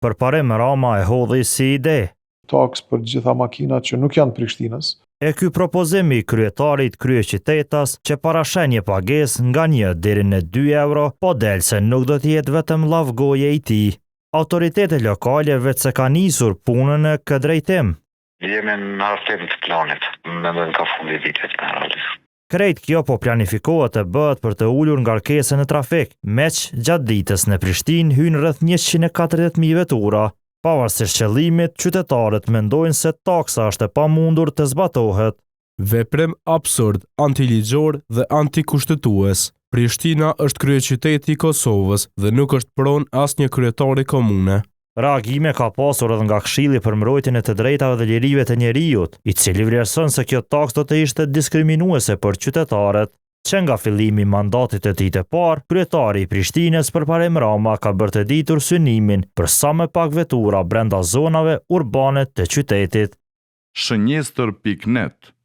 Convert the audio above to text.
Përparim Rama e hodhi si ide. Taks për gjitha makinat që nuk janë Prishtinës. E ky propozimi kryetarit kryeqytetas që parashen një pagesë nga 1 deri në 2 euro, po del se nuk do të jetë vetëm lavgoje i tij. Autoritetet lokale vetë se ka nisur punën në këtë drejtim. Jemi në hartim të planit, mendojmë ka fundi vitit me realizim. Krejt kjo po planifikohet të bëhet për të ulur ngarkesën në trafik, meq gjatë ditës në Prishtinë hyn rreth 140.000 vetura. Pavarësisht qëllimit, qytetarët mendojnë se taksa është e pamundur të zbatohet. Veprim absurd, antiligjor dhe antikushtetues. Prishtina është kryeqyteti i Kosovës dhe nuk është pronë asnjë kryetari komune. Reagime ka pasur edhe nga Këshilli për mbrojtjen e të drejtave dhe lirive të njerëzit, i cili vlerëson se kjo taksë do të ishte diskriminuese për qytetarët. Që nga fillimi i mandatit të tij të parë, kryetari i Prishtinës përparim Rama ka bërë të ditur synimin për sa më pak vetura brenda zonave urbane të qytetit. Shënjestër.net